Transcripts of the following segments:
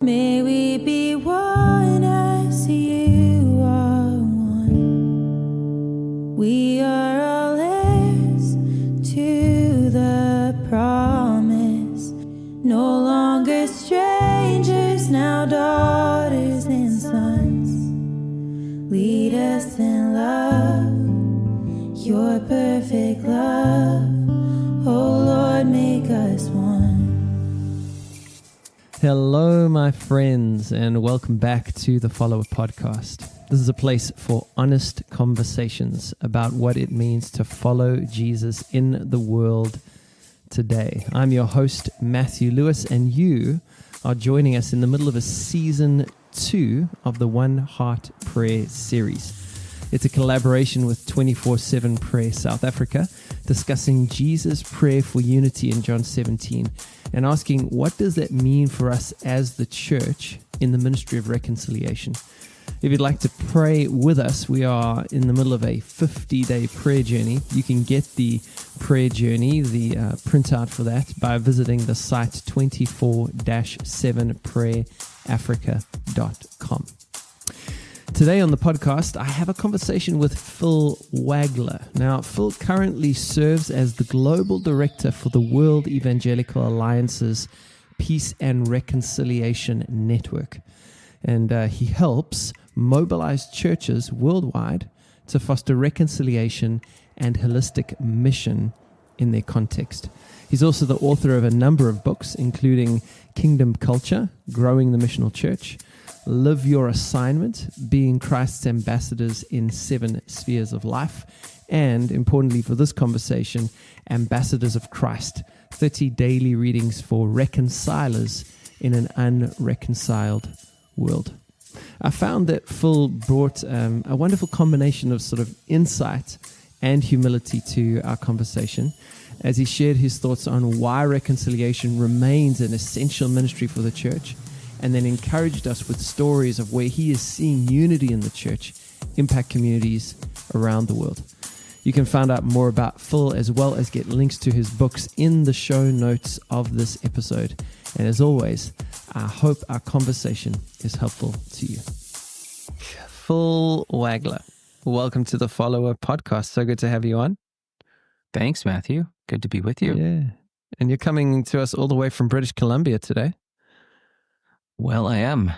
May we be one as you are one. We are all heirs to the promise. No longer strangers, now daughters and sons. Lead us in love, your perfect love. Oh Lord, make us one. Hello, my friends, and welcome back to the Follower Podcast. This is a place for honest conversations about what it means to follow Jesus in the world today. I'm your host, Matthew Lewis, and you are joining us in the middle of a season 2 of the One Heart Prayer series. It's a collaboration with 24/7 Prayer South Africa, discussing Jesus' prayer for unity in John 17 and asking, what does that mean for us as the church in the ministry of reconciliation? If you'd like to pray with us, we are in the middle of a 50-day prayer journey. You can get the prayer journey, the printout for that, by visiting the site 24-7prayerafrica.com. Today on the podcast, I have a conversation with Phil Wagler. Now, Phil currently serves as the Global Director for the World Evangelical Alliance's Peace and Reconciliation Network. And he helps mobilize churches worldwide to foster reconciliation and holistic mission in their context. He's also the author of a number of books, including Kingdom Culture, Growing the Missional Church, Live Your Assignment, Being Christ's Ambassadors in 7 Spheres of Life, and, importantly for this conversation, Ambassadors of Christ, 30 daily readings for reconcilers in an unreconciled world. I found that Phil brought a wonderful combination of sort of insight and humility to our conversation as he shared his thoughts on why reconciliation remains an essential ministry for the church, and then encouraged us with stories of where he is seeing unity in the church impact communities around the world. You can find out more about Phil as well as get links to his books in the show notes of this episode. And as always, I hope our conversation is helpful to you. Phil Wagler, welcome to the Follower Podcast. So good to have you on. Thanks, Matthew. Good to be with you. Yeah. And you're coming to us all the way from British Columbia today. Well, I am.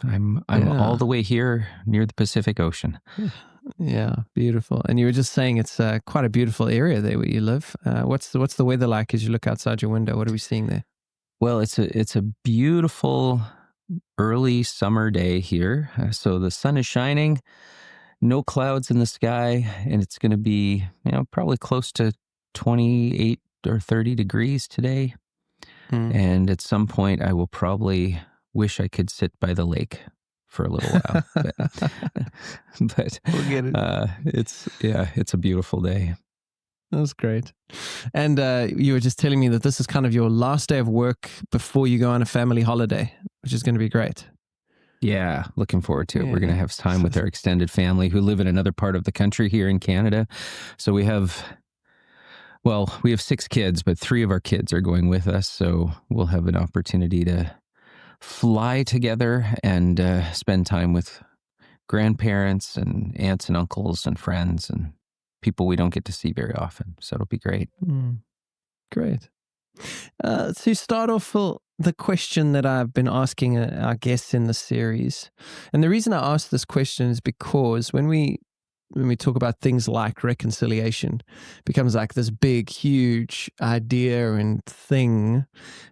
I'm all the way here near the Pacific Ocean. Yeah, beautiful. And you were just saying it's quite a beautiful area there where you live. What's the weather like as you look outside your window? What are we seeing there? Well, it's a beautiful early summer day here. So the sun is shining, no clouds in the sky, and it's going to be, probably close to 28 or 30 degrees today. And at some point I will probably wish I could sit by the lake for a little while, but we'll get it. It's a beautiful day. That's great. And you were just telling me that this is kind of your last day of work before you go on a family holiday, which is going to be great. Yeah, looking forward to it. Yeah. We're going to have time with our extended family who live in another part of the country here in Canada. So we have 6 kids, but 3 of our kids are going with us. So we'll have an opportunity to fly together and spend time with grandparents and aunts and uncles and friends and people we don't get to see very often. So it'll be great. Great. To start off, Phil, the question that I've been asking our guests in the series, and the reason I ask this question is because when we talk about things like reconciliation, it becomes like this big, huge idea and thing.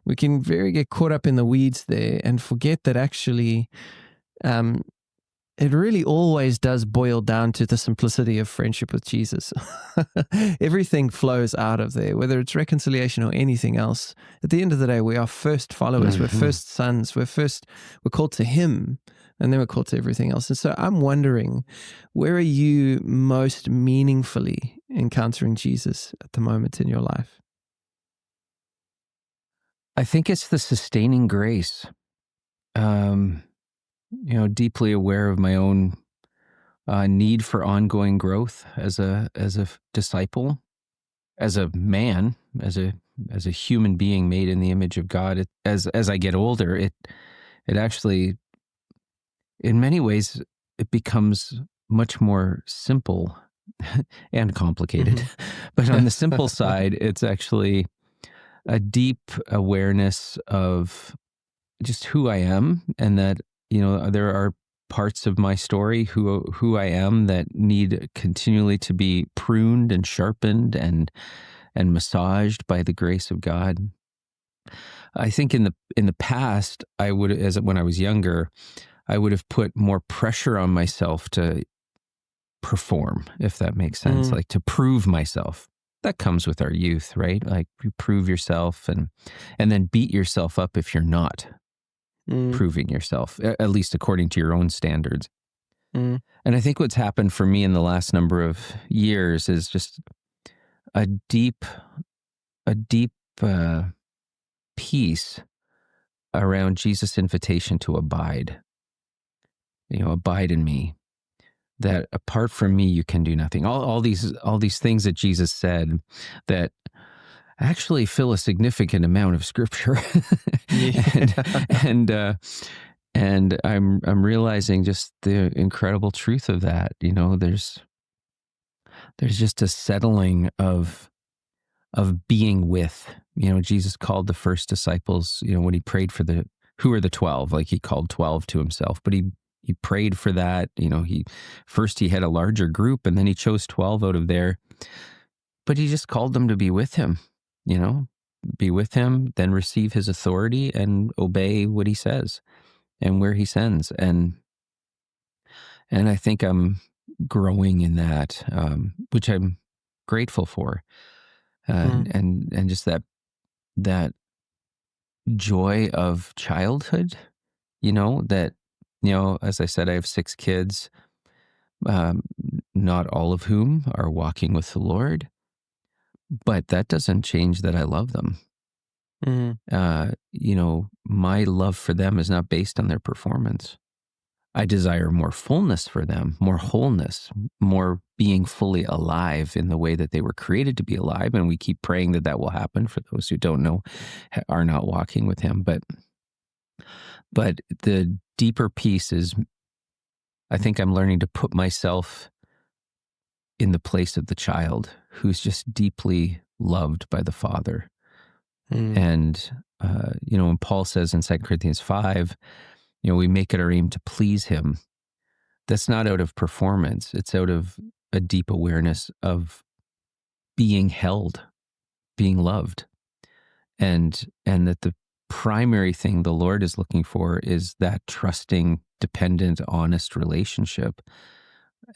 We can get caught up in the weeds there and forget that actually it really always does boil down to the simplicity of friendship with Jesus. Everything flows out of there, whether it's reconciliation or anything else. At the end of the day, we are first followers. Mm-hmm. We're first sons. We're called to Him, and then we're called to everything else. And so I'm wondering, where are you most meaningfully encountering Jesus at the moment in your life? I think it's the sustaining grace. Deeply aware of my own need for ongoing growth as a disciple, as a man, as a human being made in the image of God. As I get older, it actually, in many ways, it becomes much more simple and complicated. But on the simple side, it's actually a deep awareness of just who I am, and that, there are parts of my story, who I am, that need continually to be pruned and sharpened and massaged by the grace of God. I think in the past, I would, when I was younger, I would have put more pressure on myself to perform, if that makes sense, like to prove myself. That comes with our youth, right? Like you prove yourself and then beat yourself up if you're not proving yourself, at least according to your own standards. And I think what's happened for me in the last number of years is just a deep peace around Jesus' invitation to abide. Abide in me. That apart from me, you can do nothing. All these things that Jesus said that actually fill a significant amount of scripture, and I'm realizing just the incredible truth of that. There's just a settling of being with. Jesus called the first disciples. When he prayed for who are the 12, like he called 12 to himself, but he prayed for that. He had a larger group, and then he chose 12 out of there. But he just called them to be with him. Be with him, then receive his authority and obey what he says and where he sends. And I think I'm growing in that, which I'm grateful for. And just that joy of childhood, that, as I said, I have 6 kids, not all of whom are walking with the Lord, but that doesn't change that I love them. My love for them is not based on their performance. I desire more fullness for them, more wholeness, more being fully alive in the way that they were created to be alive. And we keep praying that will happen for those who don't know, are not walking with him. But the deeper piece is, I think I'm learning to put myself in the place of the child who's just deeply loved by the Father. And, when Paul says in 2 Corinthians 5, we make it our aim to please him. That's not out of performance. It's out of a deep awareness of being held, being loved. And that the primary thing the Lord is looking for is that trusting, dependent, honest relationship.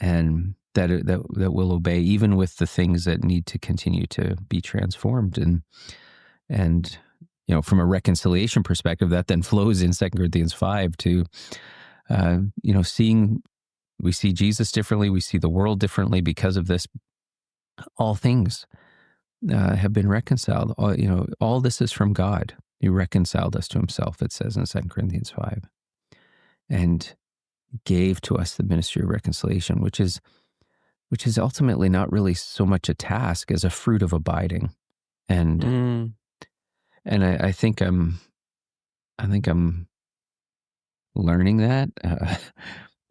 And that will obey even with the things that need to continue to be transformed. And from a reconciliation perspective, that then flows in 2 Corinthians 5 to, we see Jesus differently, we see the world differently because of this. All things have been reconciled. All this is from God. He reconciled us to himself, it says in 2 Corinthians 5, and gave to us the ministry of reconciliation, which is ultimately not really so much a task as a fruit of abiding. And I think I'm learning that,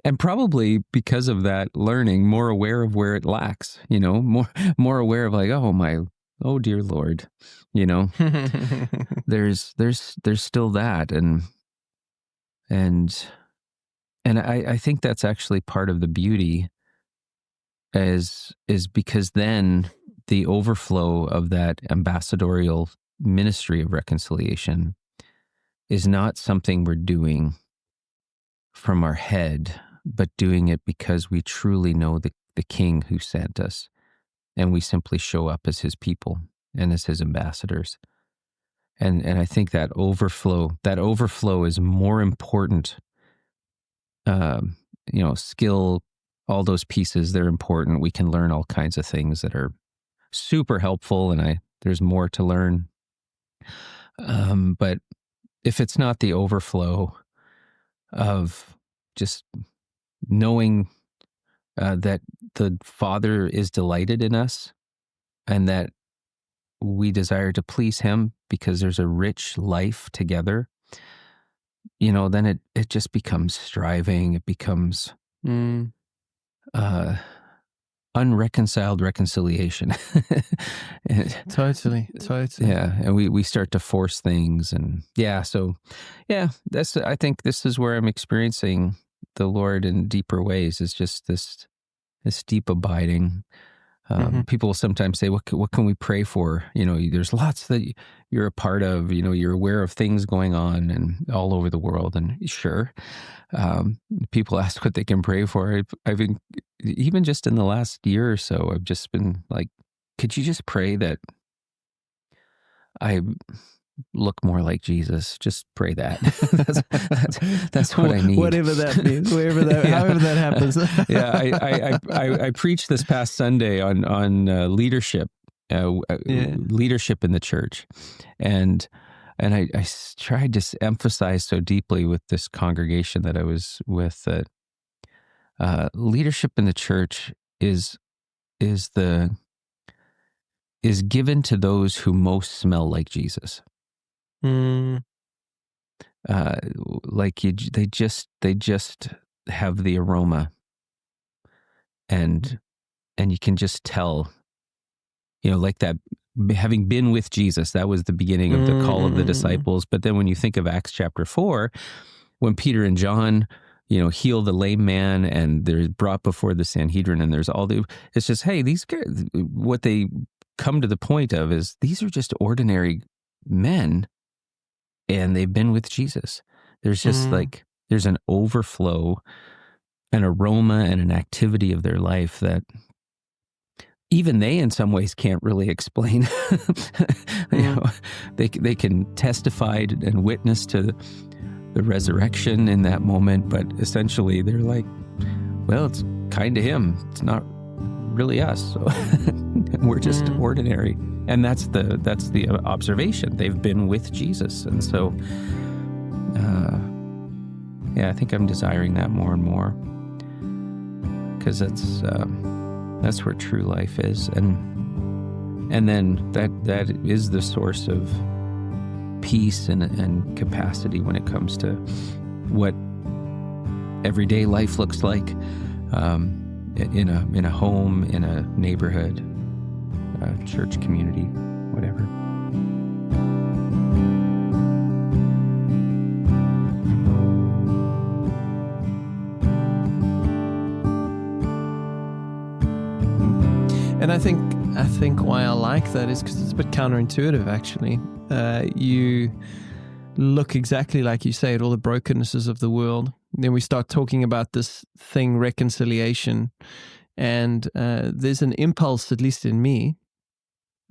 and probably because of that learning, more aware of where it lacks. More aware of like, oh dear Lord, there's still that, and I think that's actually part of the beauty, is because then the overflow of that ambassadorial ministry of reconciliation is not something we're doing from our head, but doing it because we truly know the King who sent us, and we simply show up as his people and as his ambassadors. And I think that overflow is more important. Skill, all those pieces, they're important. We can learn all kinds of things that are super helpful, and there's more to learn. But if it's not the overflow of just knowing that the Father is delighted in us, and that we desire to please him because there's a rich life together, then it just becomes striving. It becomes unreconciled reconciliation. Totally. Yeah, and we start to force things, and so I think this is where I'm experiencing the Lord in deeper ways. Is just this deep abiding. People will sometimes say, "What can we pray for?" There's lots that you're a part of. You're aware of things going on and all over the world, and sure, people ask what they can pray for. I've been, even just in the last year or so, I've just been like, "Could you just pray that I look more like Jesus? Just pray that." that's what I need. Whatever that means, however that happens. I preached this past Sunday on leadership, leadership in the church, and I tried to emphasize so deeply with this congregation that I was with that leadership in the church is given to those who most smell like Jesus. Like they just have the aroma, and you can just tell, like that, having been with Jesus, that was the beginning of the call of the disciples. But then when you think of Acts chapter 4, when Peter and John, heal the lame man, and they're brought before the Sanhedrin, and there's it's just, hey, these guys, what they come to the point of is these are just ordinary men, and they've been with Jesus. There's just there's an overflow, an aroma, and an activity of their life that even they in some ways can't really explain. They can testify and witness to the resurrection in that moment, but essentially they're like, well, it's kind of him. It's not really us. So we're just ordinary. And that's the observation. They've been with Jesus. And so, I think I'm desiring that more and more, because that's where true life is. And then that is the source of peace and capacity when it comes to what everyday life looks like, in a home, in a neighborhood, a church community, whatever. And I think why I like that is because it's a bit counterintuitive, actually. You look exactly like you say at all the brokennesses of the world. Then we start talking about this thing, reconciliation. And there's an impulse, at least in me,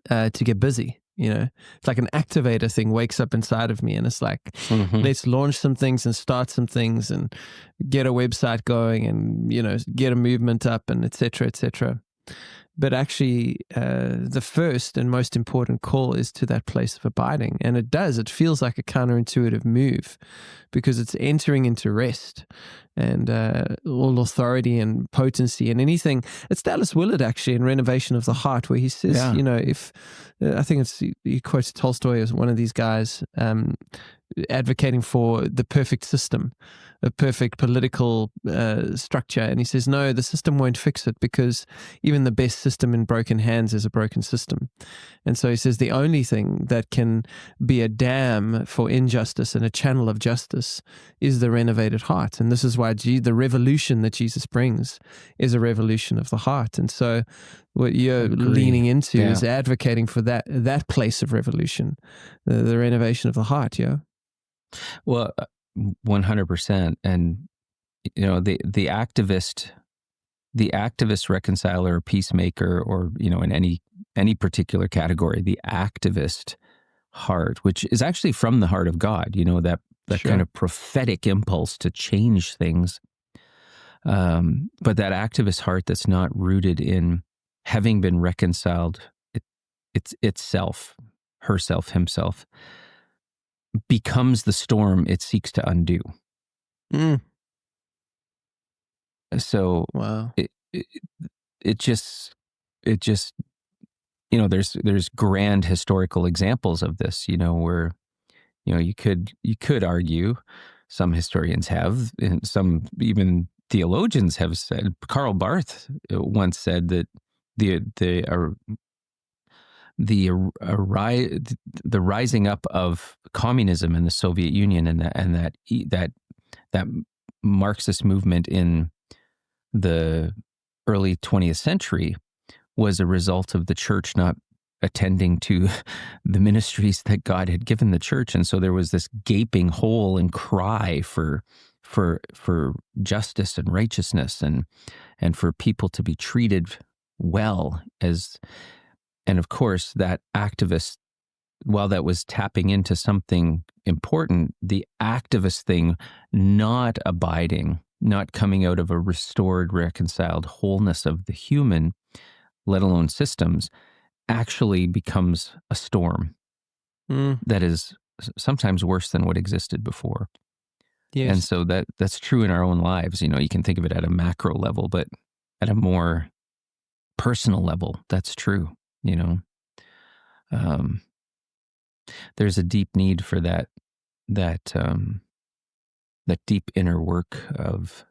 to get busy. It's like an activator thing wakes up inside of me, and it's like, let's launch some things and start some things and get a website going and, get a movement up and et cetera, et cetera. But actually, the first and most important call is to that place of abiding. And it feels like a counterintuitive move, because it's entering into rest and all authority and potency and anything. It's Dallas Willard, actually, in Renovation of the Heart, where he says, if I think he quotes Tolstoy as one of these guys advocating for the perfect system, a perfect political structure. And he says, no, the system won't fix it, because even the best system in broken hands is a broken system. And so he says the only thing that can be a dam for injustice and a channel of justice is the renovated heart. And this is why the revolution that Jesus brings is a revolution of the heart. And so what you're leaning into is advocating for that place of revolution, the renovation of the heart, Well, 100%. And, the activist reconciler or peacemaker, or, in any particular category, the activist heart, which is actually from the heart of God, that kind of prophetic impulse to change things. But that activist heart that's not rooted in having been reconciled, it's itself, herself, himself, becomes the storm it seeks to undo. So wow, it just there's grand historical examples of this, where you could argue some historians have, and some even theologians have said. Karl Barth once said that the rising up of communism in the Soviet Union and that Marxist movement in the early 20th century was a result of the church not attending to the ministries that God had given the church. And so there was this gaping hole and cry for justice and righteousness and for people to be treated well and of course that activist, while that was tapping into something important, the activist thing not abiding, not coming out of a restored, reconciled wholeness of the human, let alone systems, actually becomes a storm that is sometimes worse than what existed before. Yes. And so that's true in our own lives. You can think of it at a macro level, but at a more personal level, that's true. There's a deep need for that deep inner work of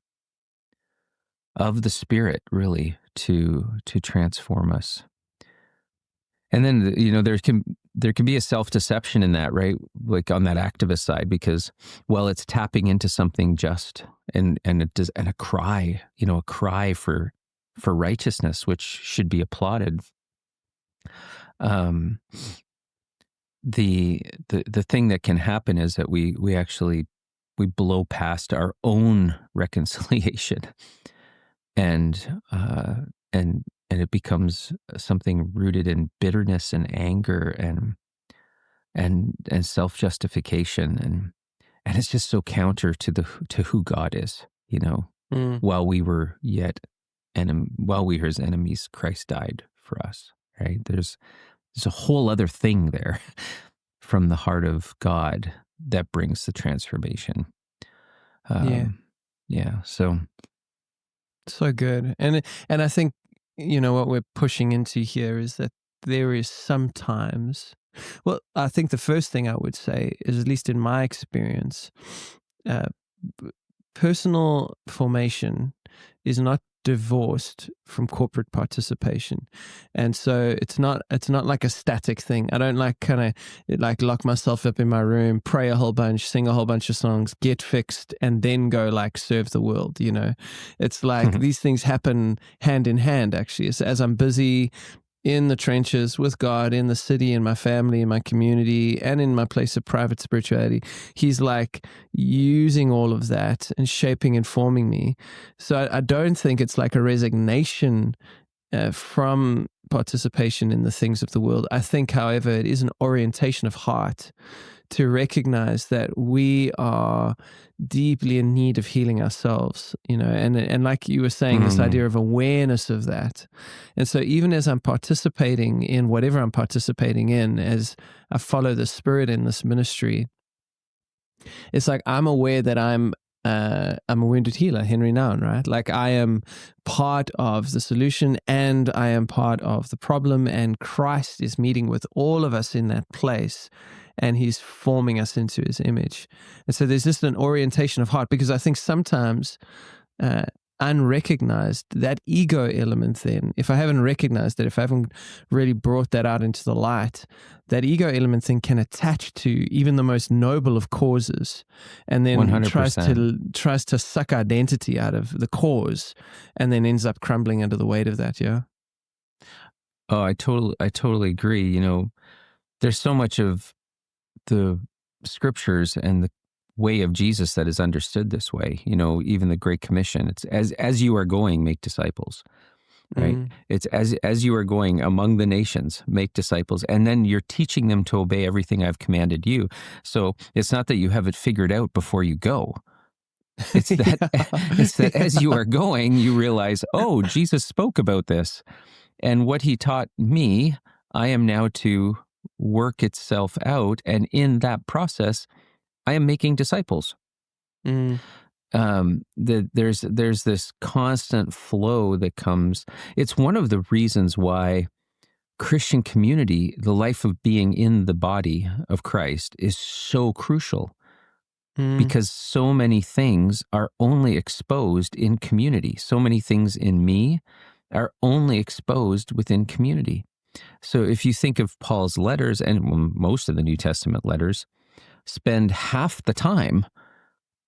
the Spirit, really, to transform us. And then there can be a self-deception in that, right? Like on that activist side, because it's tapping into something just and a cry, a cry for righteousness, which should be applauded. The thing that can happen is that we blow past our own reconciliation, and it becomes something rooted in bitterness and anger and self-justification, and it's just so counter to who God is. While we were his enemies, Christ died for us. Right? There's a whole other thing there from the heart of God that brings the transformation. So good. And I think, what we're pushing into here is that there is sometimes, I think the first thing I would say is, at least in my experience, personal formation is not divorced from corporate participation. And so it's not like a static thing. I don't kind of lock myself up in my room, pray a whole bunch, sing a whole bunch of songs, get fixed, and then go serve the world. It's like these things happen hand in hand, actually. As I'm busy in the trenches with God, in the city, in my family, in my community, and in my place of private spirituality, he's using all of that and shaping and forming me. So I don't think it's like a resignation from participation in the things of the world. I think, however, it is an orientation of heart to recognize that we are deeply in need of healing ourselves, and like you were saying, this idea of awareness of that. And so even as I'm participating in whatever I'm participating in, as I follow the Spirit in this ministry, it's like I'm aware that I'm a wounded healer, Henry Nouwen, right? I am part of the solution and I am part of the problem, and Christ is meeting with all of us in that place, and he's forming us into his image. And so there's just an orientation of heart, because I think sometimes unrecognized, that ego element, then, if I haven't recognized it, if I haven't really brought that out into the light, that ego element thing can attach to even the most noble of causes, and then 100%. tries to suck identity out of the cause, and then ends up crumbling under the weight of that. Yeah. Oh, I totally agree. There's so much of the scriptures and the way of Jesus that is understood this way. Even the Great Commission, it's as you are going, make disciples, right? It's as you are going among the nations, make disciples, and then you're teaching them to obey everything I've commanded you. So it's not that you have it figured out before you go. It's that it's that as you are going, you realize, oh, Jesus spoke about this, and what he taught me, I am now to work itself out, and in that process, I am making disciples. There's this constant flow that comes. It's one of the reasons why Christian community, the life of being in the body of Christ, is so crucial. because so many things are only exposed in community. So many things in me are only exposed within community. So if you think of Paul's letters, and most of the New Testament letters spend half the time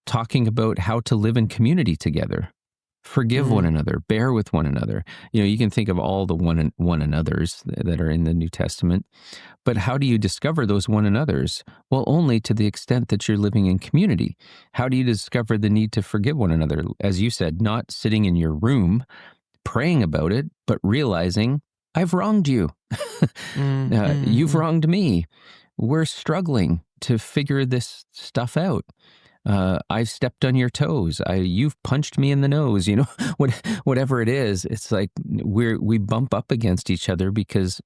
talking about how to live in community together, forgive one another, bear with one another. You can think of all the one another's that are in the New Testament, but how do you discover those one another's? Well, only to the extent that you're living in community. How do you discover the need to forgive one another? As you said, not sitting in your room praying about it, but realizing, I've wronged you. You've wronged me. We're struggling to figure this stuff out. I've stepped on your toes. You've punched me in the nose. Whatever it is, it's like we bump up against each other because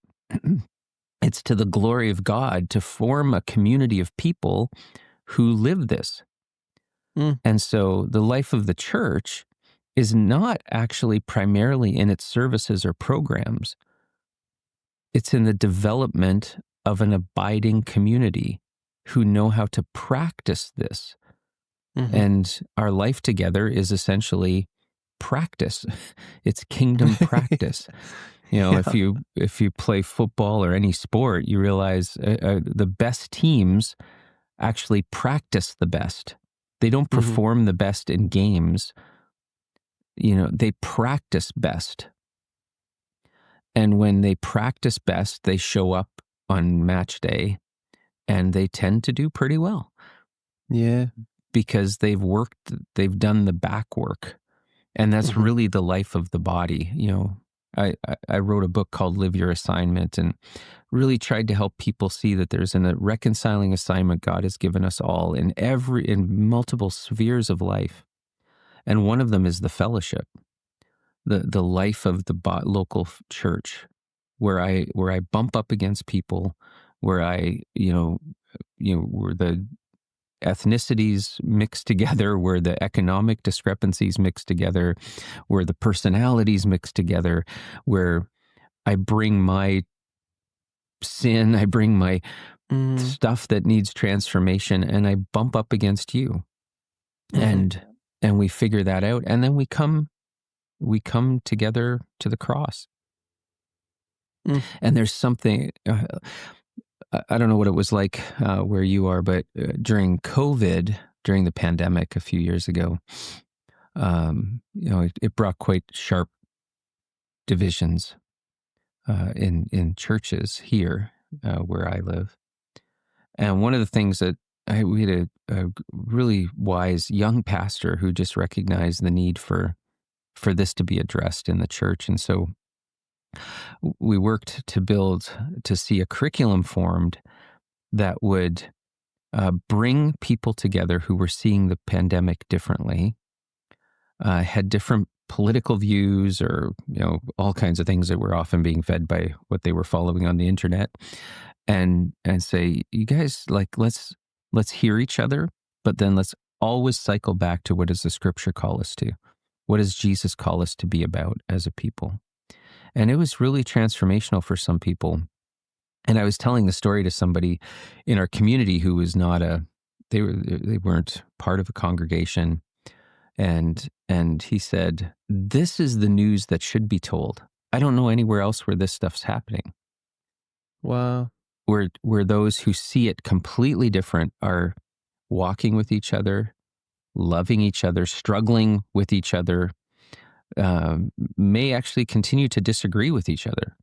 it's to the glory of God to form a community of people who live this. And so the life of the church is not actually primarily in its services or programs. It's in the development of an abiding community who know how to practice this. And our life together is essentially practice. It's kingdom practice. If you play football or any sport, you realize the best teams actually practice the best. They don't perform the best in games. They practice best. And when they practice best, they show up on match day and they tend to do pretty well. Yeah. Because they've done the back work. And that's really the life of the body. I wrote a book called Live Your Assignment and really tried to help people see that there's a reconciling assignment God has given us all in multiple spheres of life. And one of them is the fellowship, the life of the local church, where I bump up against people, where where the ethnicities mixed together, where the economic discrepancies mixed together, where the personalities mixed together, where I bring my sin, I bring my stuff that needs transformation, and I bump up against you. And we figure that out, and then we come together to the cross. And there's something, I don't know what it was like where you are, but during COVID, during the pandemic a few years ago, it brought quite sharp divisions in churches here where I live. And one of the things that we had a really wise young pastor who just recognized the need for this to be addressed in the church. And so we worked to see a curriculum formed that would bring people together who were seeing the pandemic differently, had different political views, or all kinds of things that were often being fed by what they were following on the internet, and say, you guys, let's hear each other, but then let's always cycle back to what does the scripture call us to? What does Jesus call us to be about as a people? And it was really transformational for some people. And I was telling the story to somebody in our community who was not they weren't part of a congregation. And he said, this is the news that should be told. I don't know anywhere else where this stuff's happening. Wow. Where those who see it completely different are walking with each other, loving each other, struggling with each other, may actually continue to disagree with each other,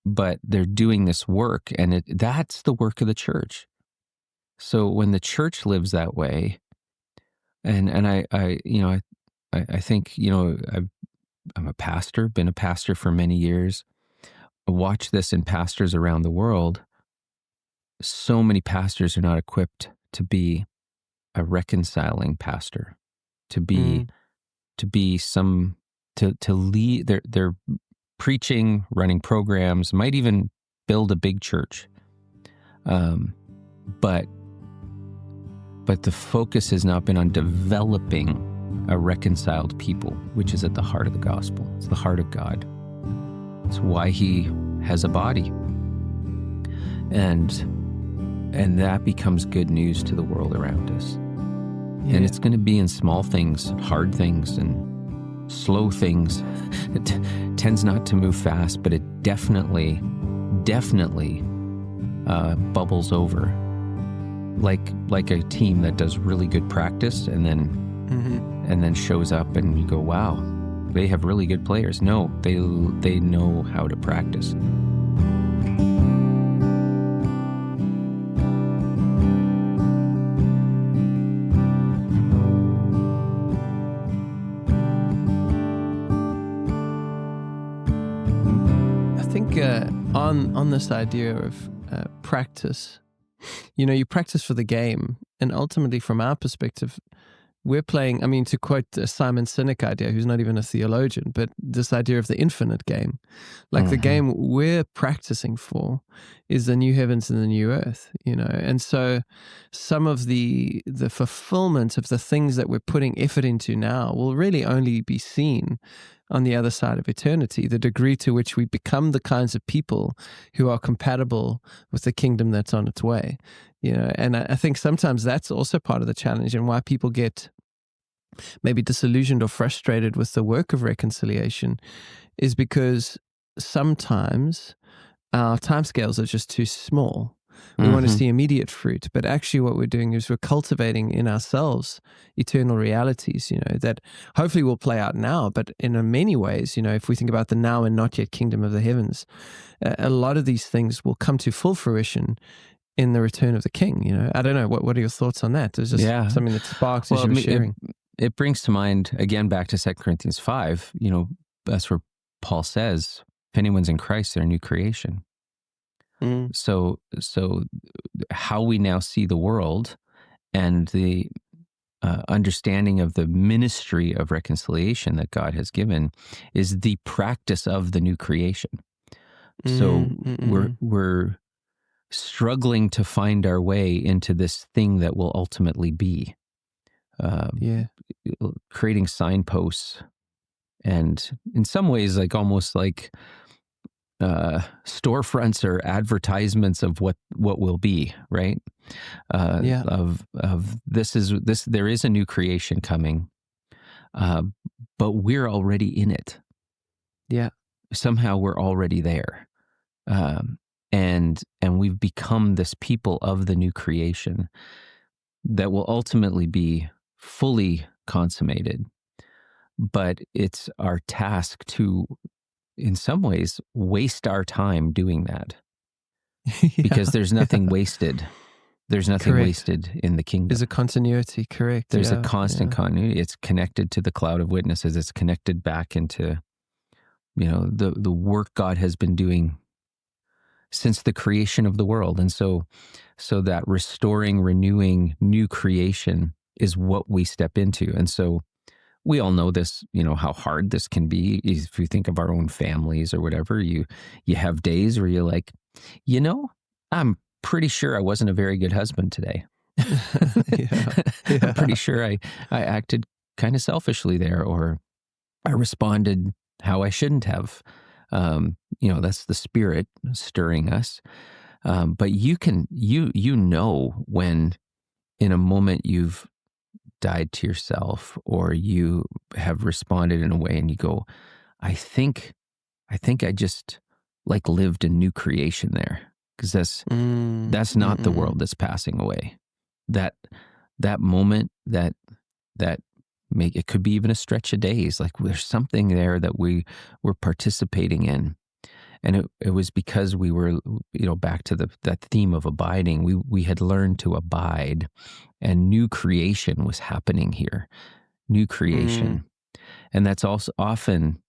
but they're doing this work, and that's the work of the church. So when the church lives that way, and I think I'm a pastor, been a pastor for many years. I watch this in pastors around the world. So many pastors are not equipped to be a reconciling pastor, to be to lead. They're preaching, running programs, might even build a big church, but the focus has not been on developing a reconciled people, which is at the heart of the gospel. It's the heart of God. It's why He has a body, and that becomes good news to the world around us. Yeah. And it's going to be in small things, hard things, and slow things. It tends not to move fast, but it definitely bubbles over. Like a team that does really good practice and then shows up and you go, wow, they have really good players. No, they know how to practice. I think on this idea of practice, you practice for the game, and ultimately from our perspective, we're playing, to quote a Simon Sinek idea, who's not even a theologian, but this idea of the infinite game. Like the game we're practicing for is the new heavens and the new earth, And so some of the fulfillment of the things that we're putting effort into now will really only be seen on the other side of eternity, the degree to which we become the kinds of people who are compatible with the kingdom that's on its way. And I think sometimes that's also part of the challenge and why people get maybe disillusioned or frustrated with the work of reconciliation is because sometimes our timescales are just too small. We want to see immediate fruit, but actually what we're doing is we're cultivating in ourselves eternal realities, that hopefully will play out now. But in many ways, if we think about the now and not yet kingdom of the heavens, a lot of these things will come to full fruition in the return of the King. I don't know. What are your thoughts on that? There's just something that sparks as you were sharing. It brings to mind, again, back to 2 Corinthians 5, that's where Paul says, if anyone's in Christ, they're a new creation. So how we now see the world and the understanding of the ministry of reconciliation that God has given is the practice of the new creation. So we're struggling to find our way into this thing that will ultimately be. Creating signposts, and in some ways, almost like storefronts or advertisements of what will be, right? Of this, there is a new creation coming, but we're already in it. Yeah, somehow we're already there, and we've become this people of the new creation that will ultimately be fully consummated. But it's our task to, in some ways, waste our time doing that. Because there's nothing wasted. There's nothing wasted in the kingdom. There's a continuity, correct. There's a constant continuity. It's connected to the cloud of witnesses. It's connected back into, the work God has been doing since the creation of the world. And so that restoring, renewing, new creation is what we step into. And so we all know this, how hard this can be. If you think of our own families or whatever, you have days where you're like, I'm pretty sure I wasn't a very good husband today. I'm pretty sure I acted kind of selfishly there, or I responded how I shouldn't have. That's the Spirit stirring us. But you when in a moment you've died to yourself, or you have responded in a way and you go, I think I just lived a new creation there, because that's not the world that's passing away. That moment, that it could be even a stretch of days. There's something there that we were participating in. And it was because we were, back to that theme of abiding. We had learned to abide, and new creation was happening here. New creation, and that's also often,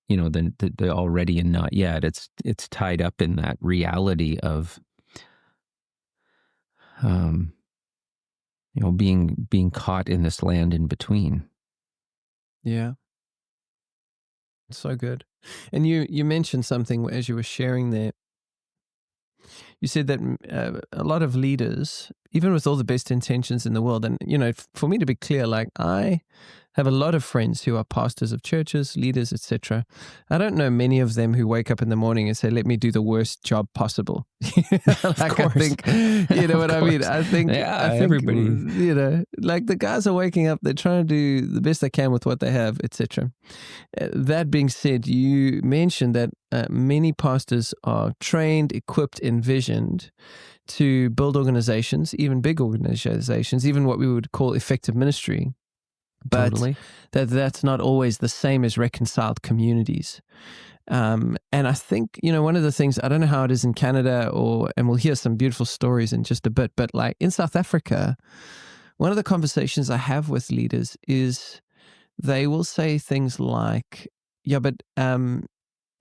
the already and not yet. It's tied up in that reality of, being caught in this land in between. Yeah. So good. And you mentioned something as you were sharing there. You said that a lot of leaders, even with all the best intentions in the world, and for me to be clear, I have a lot of friends who are pastors of churches, leaders, etc. I don't know many of them who wake up in the morning and say, "Let me do the worst job possible." Like, I think, you know what I mean? I think everybody, you know, like the guys are waking up, they're trying to do the best they can with what they have, etc. That being said, you mentioned that many pastors are trained, equipped, envisioned to build organizations, even big organizations, even what we would call effective ministry. But totally. that's not always the same as reconciled communities. And I think, you know, one of the things, I don't know how it is in Canada, and we'll hear some beautiful stories in just a bit, but like in South Africa, one of the conversations I have with leaders is they will say things like, yeah, but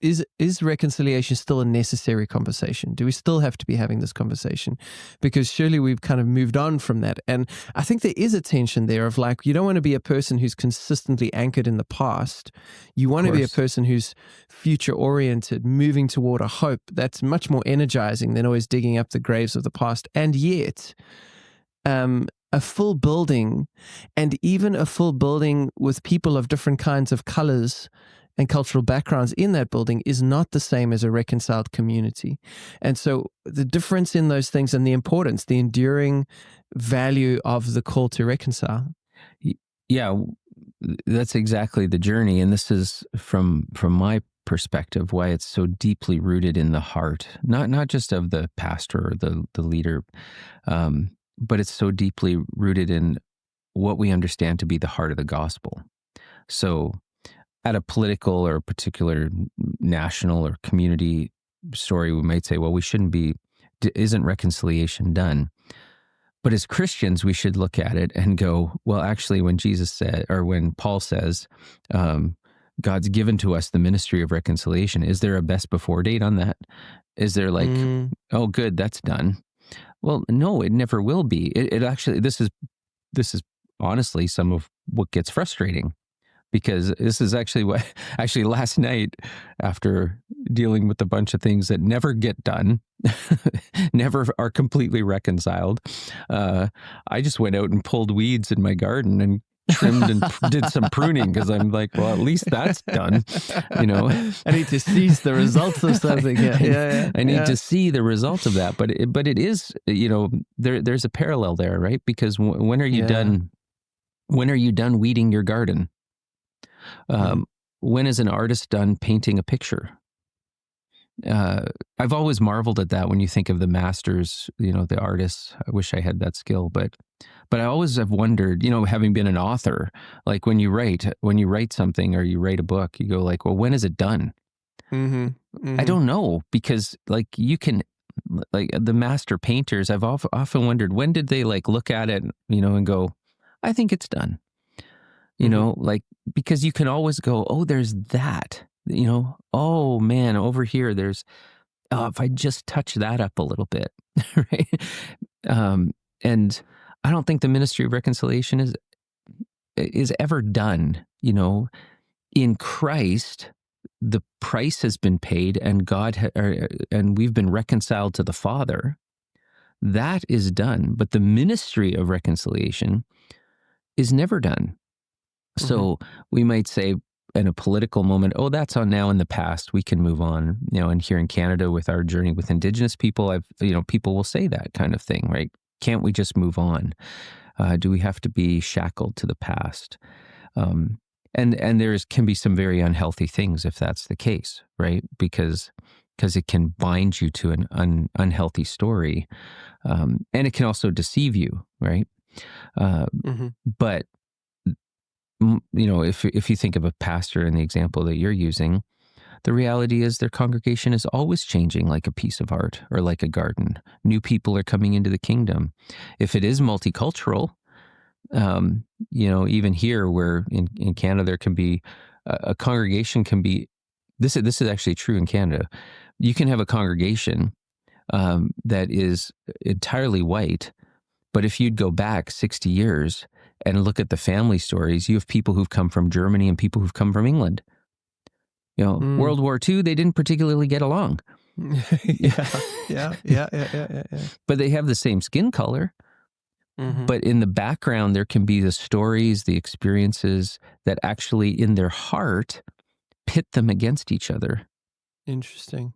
is reconciliation still a necessary conversation? Do we still have to be having this conversation? Because surely we've kind of moved on from that. And I think there is a tension there of like, you don't want to be a person who's consistently anchored in the past. You want to be a person who's future oriented, moving toward a hope that's much more energizing than always digging up the graves of the past. And yet, a full building, and even a full building with people of different kinds of colors and cultural backgrounds in that building, is not the same as a reconciled community. And so the difference in those things and the importance, the enduring value of the call to reconcile. Yeah, that's exactly the journey. And this is from my perspective, why it's so deeply rooted in the heart, not just of the pastor or the leader, but it's so deeply rooted in what we understand to be the heart of the gospel. So at a political or particular national or community story, we might say, well, isn't reconciliation done? But as Christians, we should look at it and go, well, actually, when Jesus said, or when Paul says, God's given to us the ministry of reconciliation, is there a best before date on that? Is there like, oh, good, that's done? Well, no, it never will be. It actually, this is honestly some of what gets frustrating, because this is actually last night, after dealing with a bunch of things that never get done, never are completely reconciled, I just went out and pulled weeds in my garden and trimmed and did some pruning, because I'm like, well, at least that's done. You know, I need to seize the results of something. I need to see the results of that. But it is, you know, there's a parallel there, right? Because when are you done? When are you done weeding your garden? When is an artist done painting a picture? I've always marveled at that when you think of the masters, you know, the artists. I wish I had that skill, but I always have wondered, you know, having been an author, like when you write something or you write a book, you go like, well, when is it done? I don't know, because like you can, like the master painters, I've often wondered, when did they like look at it, you know, and go, I think it's done. You know, like, because you can always go, oh, there's that, you know, oh man, over here, there's, if I just touch that up a little bit, right? And I don't think the ministry of reconciliation is ever done. You know, in Christ, the price has been paid, and and we've been reconciled to the Father. That is done, but the ministry of reconciliation is never done. So we might say in a political moment, oh, that's on now in the past, we can move on. You know, and here in Canada with our journey with Indigenous people, people will say that kind of thing, right? Can't we just move on? Do we have to be shackled to the past? And there can be some very unhealthy things if that's the case, right? Because it can bind you to an unhealthy story, and it can also deceive you, right? But you know, if you think of a pastor in the example that you're using, the reality is their congregation is always changing, like a piece of art or like a garden. New people are coming into the kingdom. If it is multicultural, you know, even here where in Canada, there can be a congregation can be, this is actually true in Canada. You can have a congregation that is entirely white, but if you'd go back 60 years and look at the family stories, you have people who've come from Germany and people who've come from England. You know, World War II, they didn't particularly get along. Yeah. But they have the same skin color. But in the background, there can be the stories, the experiences that actually in their heart pit them against each other. Interesting.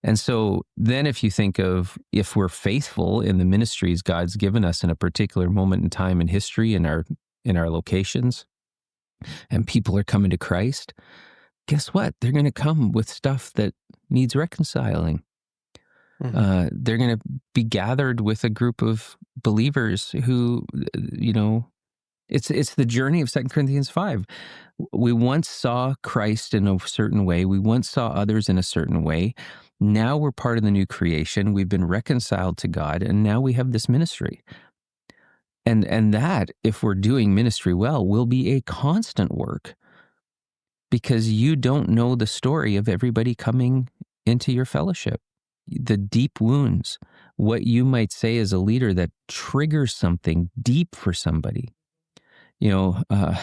And so then if you think of if we're faithful in the ministries God's given us in a particular moment in time in history in our locations, and people are coming to Christ, guess what? They're going to come with stuff that needs reconciling. They're going to be gathered with a group of believers who, it's the journey of 2 Corinthians 5. We once saw Christ in a certain way. We once saw others in a certain way. Now we're part of the new creation. We've been reconciled to God, and now we have this ministry. And that, if we're doing ministry well, will be a constant work, because you don't know the story of everybody coming into your fellowship. The deep wounds, what you might say as a leader that triggers something deep for somebody. I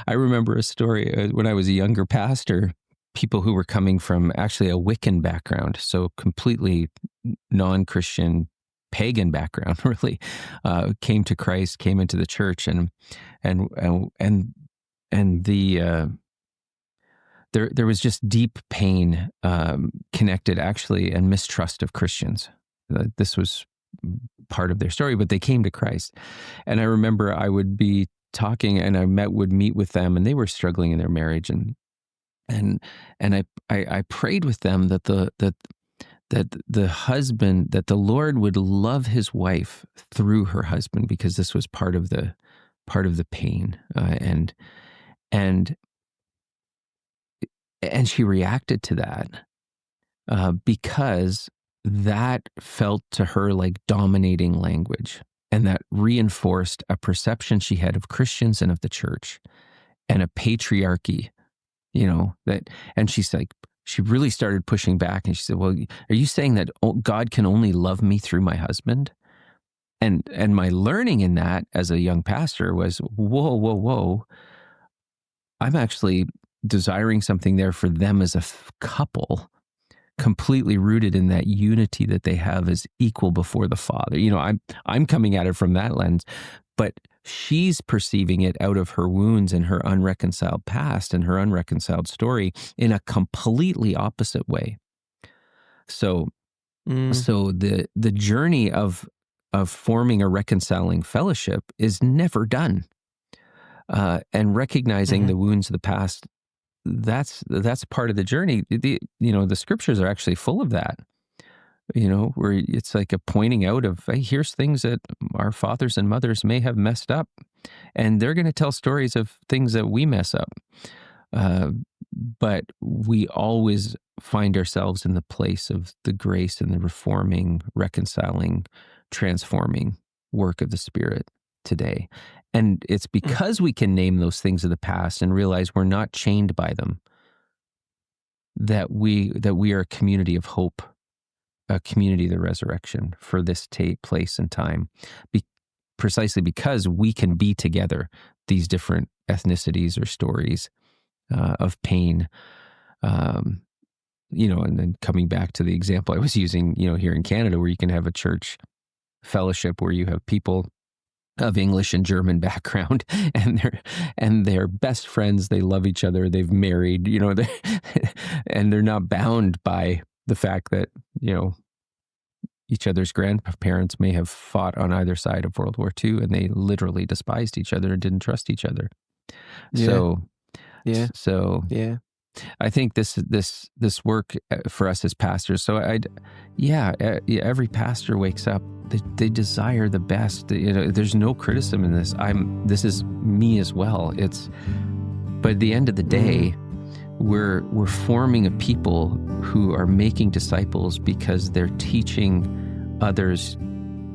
remember a story when I was a younger pastor, people who were coming from actually a Wiccan background, so completely non-Christian, pagan background, really, came to Christ, came into the church, and there was just deep pain connected, actually, and mistrust of Christians. This was part of their story, but they came to Christ. And I remember I would be talking, and would meet with them, and they were struggling in their marriage, and I prayed with them that the husband, that the Lord would love his wife through her husband, because this was part of the pain, and she reacted to that because that felt to her like dominating language, and that reinforced a perception she had of Christians and of the church and a patriarchy, and she's like, she really started pushing back, and she said, well, are you saying that God can only love me through my husband? And my learning in that as a young pastor was, whoa. I'm actually desiring something there for them as a couple, completely rooted in that unity that they have as equal before the Father. I'm coming at it from that lens, but she's perceiving it out of her wounds and her unreconciled past and her unreconciled story in a completely opposite way. So the journey of forming a reconciling fellowship is never done. And recognizing the wounds of the past, that's part of the journey. The scriptures are actually full of that, where it's like a pointing out of, hey, here's things that our fathers and mothers may have messed up, and they're going to tell stories of things that we mess up. But we always find ourselves in the place of the grace and the reforming, reconciling, transforming work of the Spirit today. And it's because we can name those things of the past and realize we're not chained by them, that we are a community of hope, a community of the resurrection for this place and time, precisely because we can be together, these different ethnicities or stories of pain. And then coming back to the example I was using, here in Canada, where you can have a church fellowship where you have people of English and German background, and they're best friends. They love each other. They've married, and they're not bound by the fact that, each other's grandparents may have fought on either side of World War II, and they literally despised each other and didn't trust each other. Yeah. So I think this work for us as pastors. So every pastor wakes up, they desire the best. There's no criticism in this. This is me as well. But at the end of the day, we're forming a people who are making disciples because they're teaching others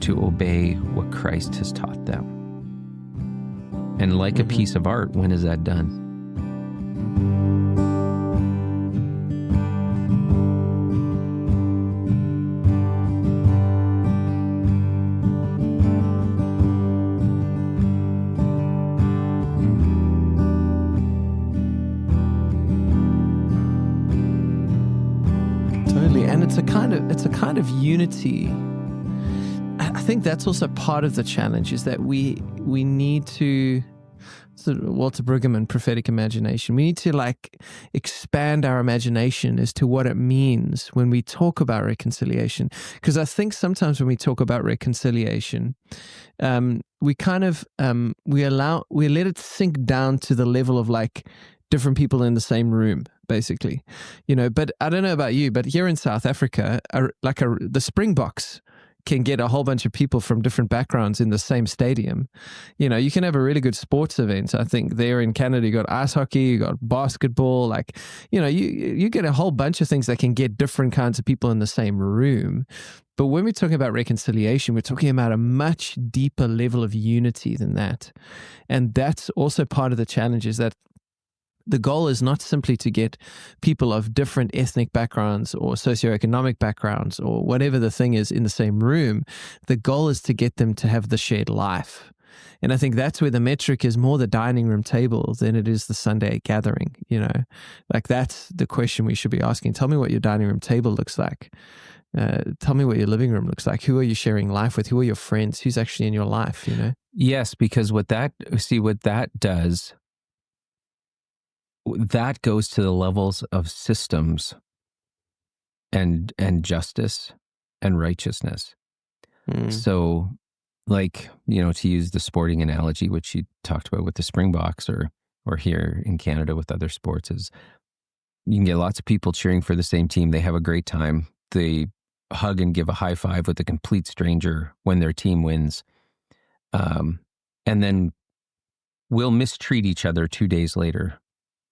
to obey what Christ has taught them. And like a piece of art, when is that done? Totally. And it's a kind of unity. I think that's also part of the challenge, is that we need to, sort of Walter Brueggemann, prophetic imagination. We need to like expand our imagination as to what it means when we talk about reconciliation. Because I think sometimes when we talk about reconciliation, we kind of we let it sink down to the level of like different people in the same room, basically, But I don't know about you, but here in South Africa, the Springboks can get a whole bunch of people from different backgrounds in the same stadium. You can have a really good sports event. I think there in Canada, you got ice hockey, you got basketball, like, you get a whole bunch of things that can get different kinds of people in the same room. But when we're talking about reconciliation, we're talking about a much deeper level of unity than that. And that's also part of the challenge, is that the goal is not simply to get people of different ethnic backgrounds or socioeconomic backgrounds or whatever the thing is in the same room. The goal is to get them to have the shared life. And I think that's where the metric is more the dining room table than it is the Sunday gathering, Like that's the question we should be asking. Tell me what your dining room table looks like. Tell me what your living room looks like. Who are you sharing life with? Who are your friends? Who's actually in your life, Yes, because what that does, that goes to the levels of systems and justice and righteousness. So, like, to use the sporting analogy, which you talked about with the Springboks, or here in Canada with other sports, is you can get lots of people cheering for the same team. They have a great time. They hug and give a high five with a complete stranger when their team wins. And then we'll mistreat each other 2 days later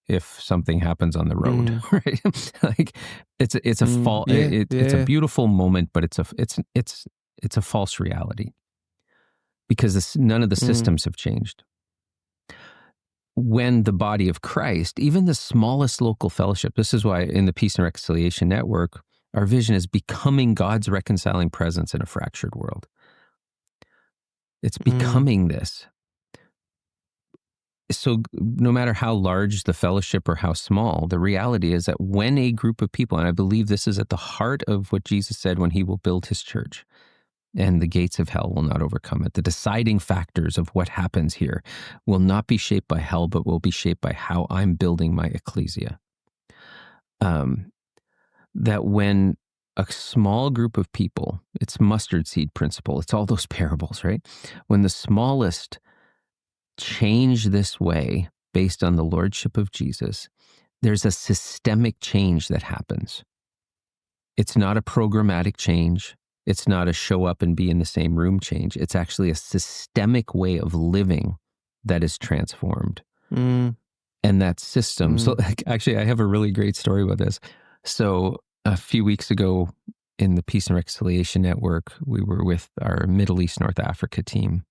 if something happens on the road, right? Like it's a it's a beautiful moment, but it's a false reality, because none of the systems have changed. When the body of Christ, even the smallest local fellowship, this is why in the Peace and Reconciliation Network, our vision is becoming God's reconciling presence in a fractured world. It's becoming this. So no matter how large the fellowship or how small, the reality is that when a group of people, and I believe this is at the heart of what Jesus said when he will build his church, and the gates of hell will not overcome it. The deciding factors of what happens here will not be shaped by hell, but will be shaped by how I'm building my ecclesia. That when a small group of people, it's mustard seed principle, it's all those parables, right? When the smallest change this way based on the lordship of Jesus, there's a systemic change that happens. It's not a programmatic change. It's not a show up and be in the same room change. It's actually a systemic way of living that is transformed. And that system. So actually, I have a really great story about this. So a few weeks ago in the Peace and Reconciliation Network, we were with our Middle East, North Africa team.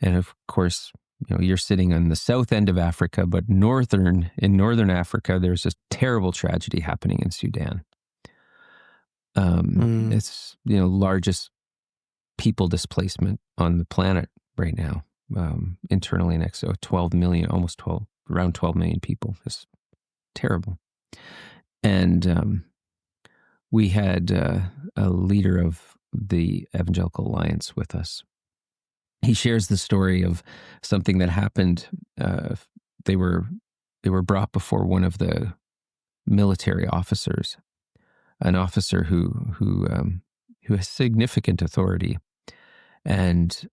And of course, you're sitting on the south end of Africa, but in northern Africa, there's this terrible tragedy happening in Sudan. It's, largest people displacement on the planet right now, internally next to 12 million, around 12 million people. It's terrible. And we had a leader of the Evangelical Alliance with us. He shares the story of something that happened. They were brought before one of the military officers, an officer who has significant authority, and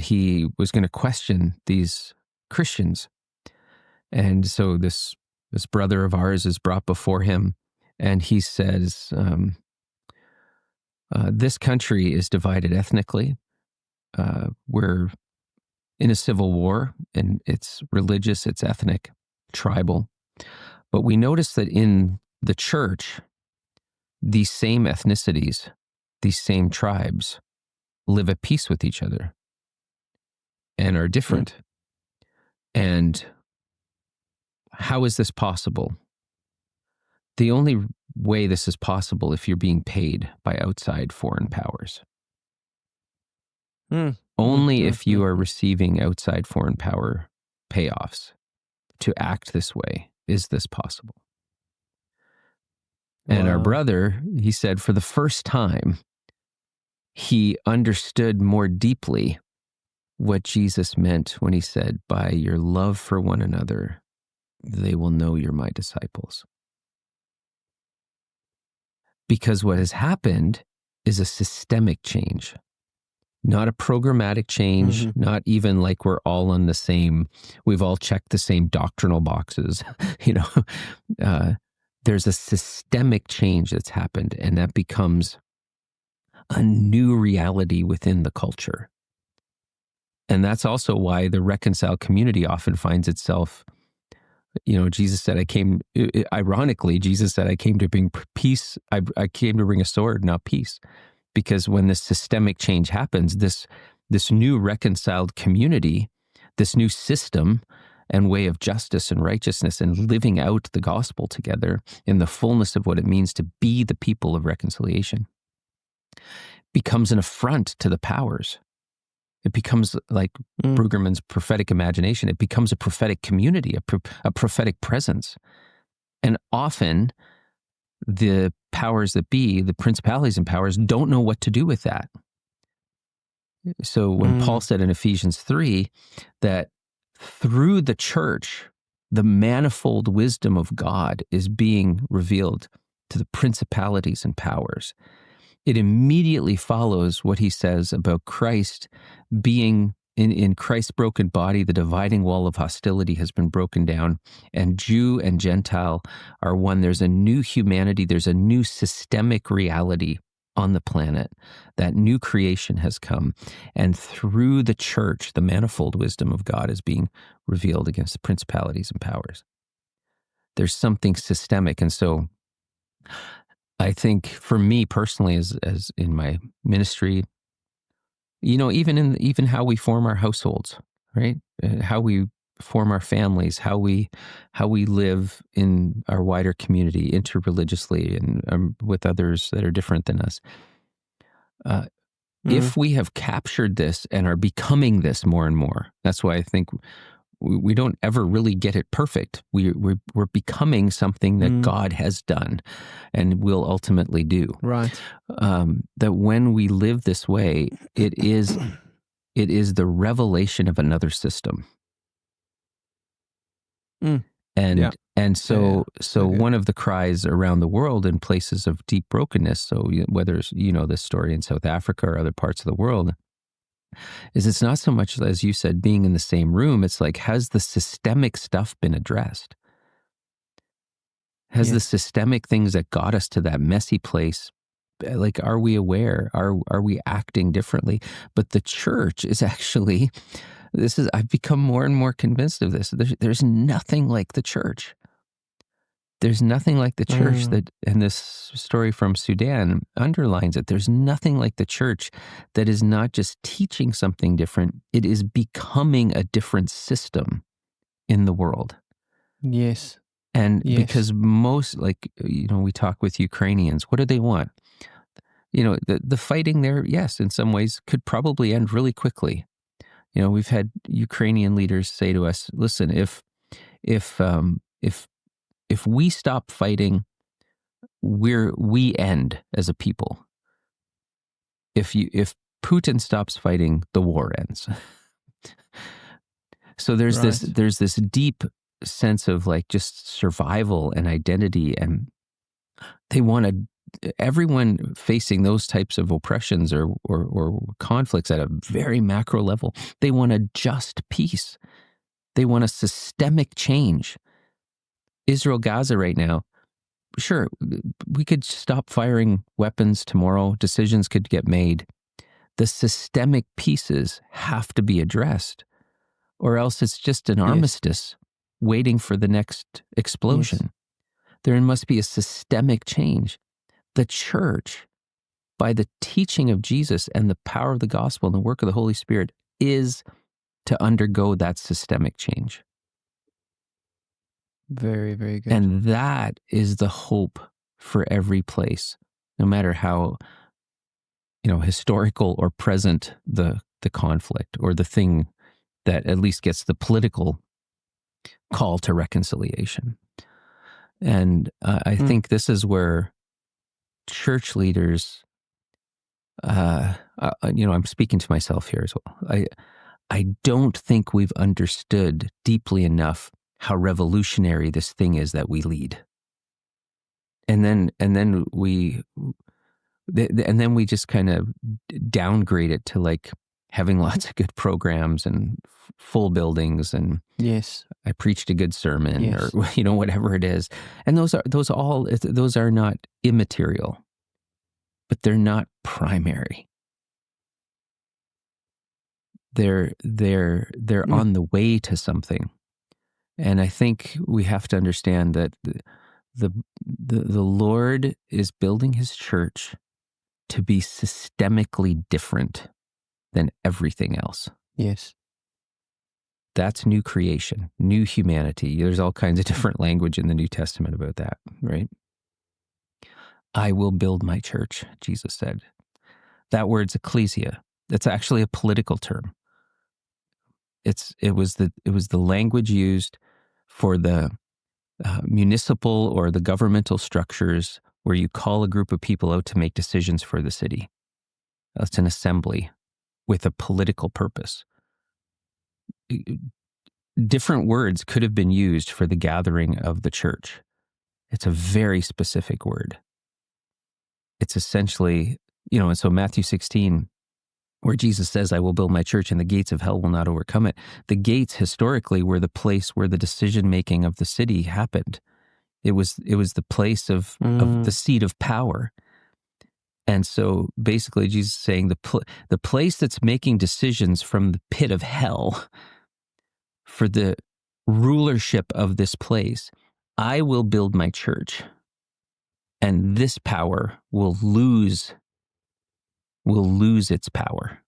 he was going to question these Christians. And so this brother of ours is brought before him, and he says, this country is divided ethnically. We're in a civil war, and it's religious, it's ethnic, tribal. But we notice that in the church, these same ethnicities, these same tribes live at peace with each other and are different. And how is this possible? The only way this is possible if you're being paid by outside foreign powers. Only if you are receiving outside foreign power payoffs to act this way is this possible. And our brother, he said, for the first time, he understood more deeply what Jesus meant when he said, by your love for one another, they will know you're my disciples. Because what has happened is a systemic change, not a programmatic change, not even like we're all on the same, we've all checked the same doctrinal boxes. There's a systemic change that's happened, and that becomes a new reality within the culture. And that's also why the reconciled community often finds itself, Jesus said, ironically, Jesus said, I came to bring peace. I came to bring a sword, not peace. Because when this systemic change happens, this new reconciled community, this new system and way of justice and righteousness and living out the gospel together in the fullness of what it means to be the people of reconciliation, becomes an affront to the powers. It becomes like Brueggemann's prophetic imagination. It becomes a prophetic community, a prophetic presence. And often the powers that be, the principalities and powers, don't know what to do with that. So when Paul said in Ephesians 3 that through the church, the manifold wisdom of God is being revealed to the principalities and powers, it immediately follows what he says about Christ being in Christ's broken body. The dividing wall of hostility has been broken down, and Jew and Gentile are one. There's a new humanity. There's a new systemic reality on the planet. That new creation has come, and through the church, the manifold wisdom of God is being revealed against the principalities and powers. There's something systemic. And so I think for me personally, as in my ministry, even how we form our households, right? How we form our families, how we live in our wider community, interreligiously, and with others that are different than us. If we have captured this and are becoming this more and more, that's why I think we don't ever really get it perfect. We're becoming something that God has done and will ultimately do. Right. That when we live this way, it is the revelation of another system. And so one of the cries around the world in places of deep brokenness, so whether it's, this story in South Africa or other parts of the world, is it's not so much, as you said, being in the same room. It's like, has the systemic stuff been addressed? Has the systemic things that got us to that messy place, like, are we aware? Are we acting differently? But the church is actually, I've become more and more convinced of this. There's nothing like the church. There's nothing like the church and this story from Sudan underlines it. There's nothing like the church that is not just teaching something different. It is becoming a different system in the world. Yes. And because most, we talk with Ukrainians, what do they want? The fighting there, yes, in some ways could probably end really quickly. We've had Ukrainian leaders say to us, listen, if we stop fighting, we end as a people. If Putin stops fighting, the war ends. So there's this deep sense of just survival and identity, and they want everyone facing those types of oppressions or conflicts at a very macro level. They want a just peace. They want a systemic change. Israel, Gaza right now, sure, we could stop firing weapons tomorrow. Decisions could get made. The systemic pieces have to be addressed, or else it's just an armistice waiting for the next explosion. Yes. There must be a systemic change. The church, by the teaching of Jesus and the power of the gospel and the work of the Holy Spirit, is to undergo that systemic change. Very, very good. And that is the hope for every place, no matter how, historical or present the conflict or the thing that at least gets the political call to reconciliation. And I think this is where church leaders I'm speaking to myself here as well. I don't think we've understood deeply enough how revolutionary this thing is that we lead. And then we just kind of downgrade it to like having lots of good programs and full buildings, and yes, I preached a good sermon, yes, or whatever it is. And those are not immaterial, but they're not primary. They're on the way to something. And I think we have to understand that the Lord is building his church to be systemically different than everything else. Yes. That's new creation, new humanity. There's all kinds of different language in the New Testament about that, right? I will build my church, Jesus said. That word's ecclesia. That's actually a political term. It was the language used for the municipal or the governmental structures where you call a group of people out to make decisions for the city. That's an assembly with a political purpose. Different words could have been used for the gathering of the church. It's a very specific word. It's essentially, and so Matthew 16, where Jesus says, I will build my church and the gates of hell will not overcome it. The gates historically were the place where the decision-making of the city happened. It was the place of the seat of power. And so basically Jesus is saying the place that's making decisions from the pit of hell for the rulership of this place, I will build my church, and this power will lose its power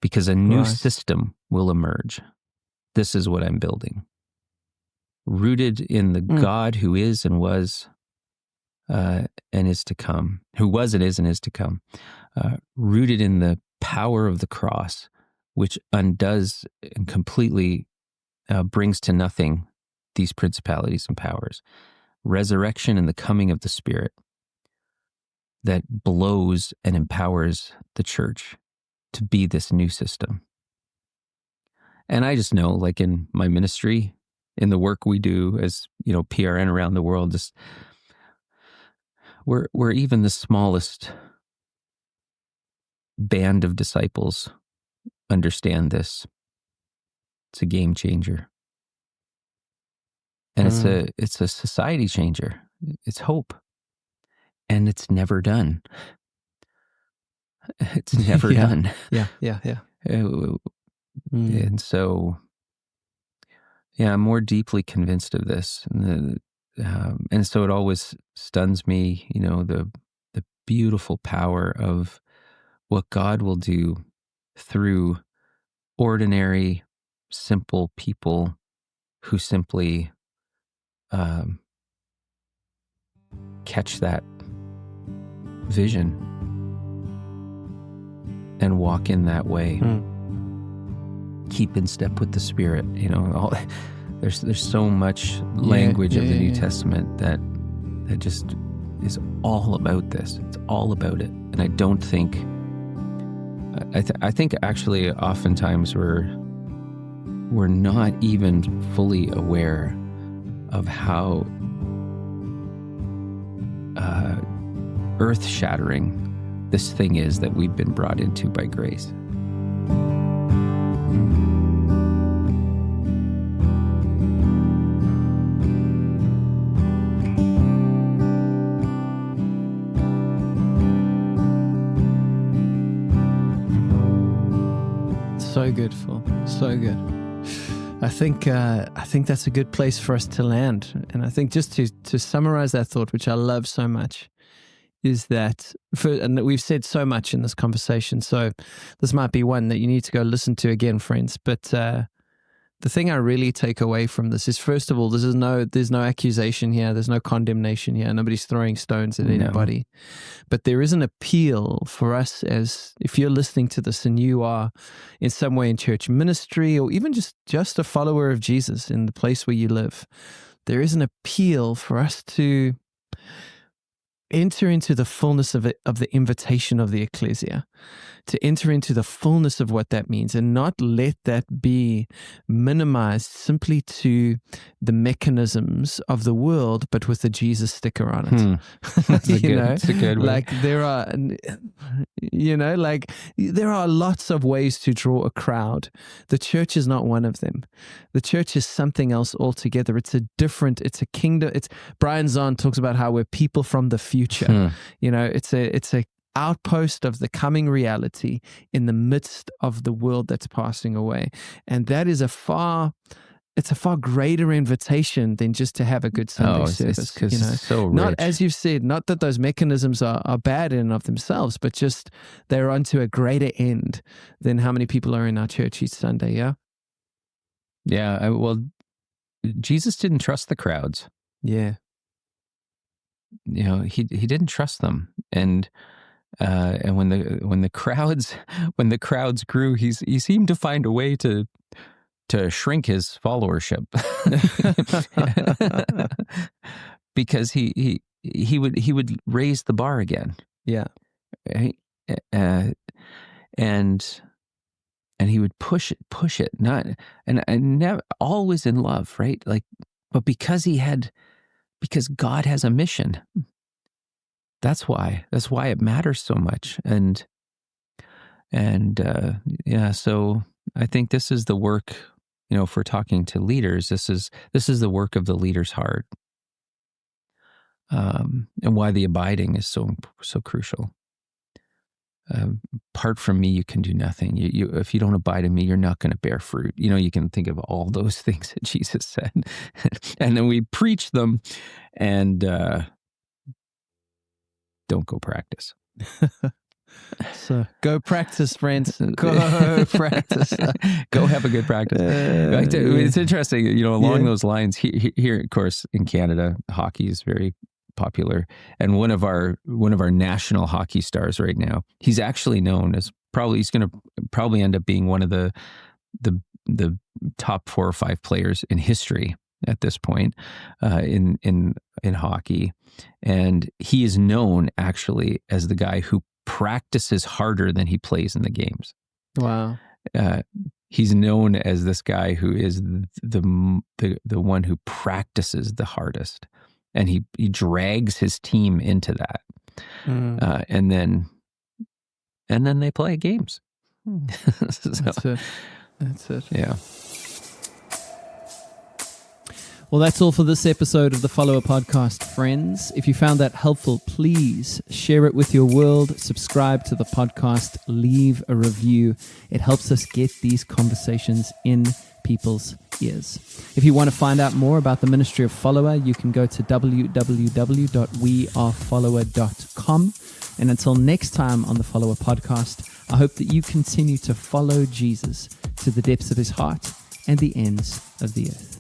because a new system will emerge. This is what I'm building. Rooted in the God who is and was and is to come, who was and is to come. Rooted in the power of the cross, which undoes and completely brings to nothing these principalities and powers. Resurrection and the coming of the Spirit that blows and empowers the church to be this new system. And I just know, like in my ministry, in the work we do as, PRN around the world, just we're even the smallest band of disciples understand this. It's a game changer. And it's a society changer. It's hope. And it's never done. It's never done. Yeah. And so, I'm more deeply convinced of this. And so it always stuns me, the beautiful power of what God will do through ordinary, simple people who simply catch that vision and walk in that way. Keep in step with the Spirit. There's so much language of the New Testament that just is all about this. It's all about it. And I don't think, I think actually oftentimes we're not even fully aware of how earth-shattering this thing is that we've been brought into by grace. So good, Phil. So good. I think that's a good place for us to land. And I think just to summarize that thought, which I love so much, is that, and we've said so much in this conversation, so this might be one that you need to go listen to again, friends. But the thing I really take away from this is, first of all, there's no accusation here. There's no condemnation here. Nobody's throwing stones at anybody. But there is an appeal for us, as if you're listening to this and you are in some way in church ministry, or even just a follower of Jesus in the place where you live, there is an appeal for us to enter into the fullness of the invitation of the ecclesia, to enter into the fullness of what that means, and not let that be minimized simply to the mechanisms of the world, but with the Jesus sticker on it. It's a good way. Like there are lots of ways to draw a crowd. The church is not one of them. The church is something else altogether. It's a kingdom. Brian Zahn talks about how we're people from the future. It's a outpost of the coming reality in the midst of the world that's passing away. And that is a far greater invitation than just to have a good Sunday service. It's so rich. Not, as you've said, not that those mechanisms are bad in and of themselves, but just they're onto a greater end than how many people are in our church each Sunday, yeah? Yeah, well, Jesus didn't trust the crowds. Yeah. He didn't trust them. And when the crowds grew, he seemed to find a way to shrink his followership, because he would raise the bar again. Yeah, and he would push it, not and never, always in love, right? Like, but because God has a mission. That's why it matters so much. And so I think this is the work, if we're talking to leaders, this is the work of the leader's heart. And why the abiding is so crucial. Apart from me, you can do nothing. You if you don't abide in me, you're not going to bear fruit. You can think of all those things that Jesus said, and then we preach them, and don't go practice. So go practice, friends. Go practice. Go have a good practice. It's interesting, along those lines. Here, of course, in Canada, hockey is very popular, and one of our national hockey stars right now, he's actually known as he's going to probably end up being one of the top 4 or 5 players in history at this point in hockey, and he is known actually as the guy who practices harder than he plays in the games. Wow. He's known as this guy who is the one who practices the hardest, and he drags his team into that, and then they play games. That's it. Yeah. Well, that's all for this episode of the Follower Podcast, friends. If you found that helpful, please share it with your world, subscribe to the podcast, leave a review. It helps us get these conversations in people's ears. If you want to find out more about the ministry of Follower, you can go to www.wearefollower.com. And until next time on the Follower Podcast, I hope that you continue to follow Jesus to the depths of his heart and the ends of the earth.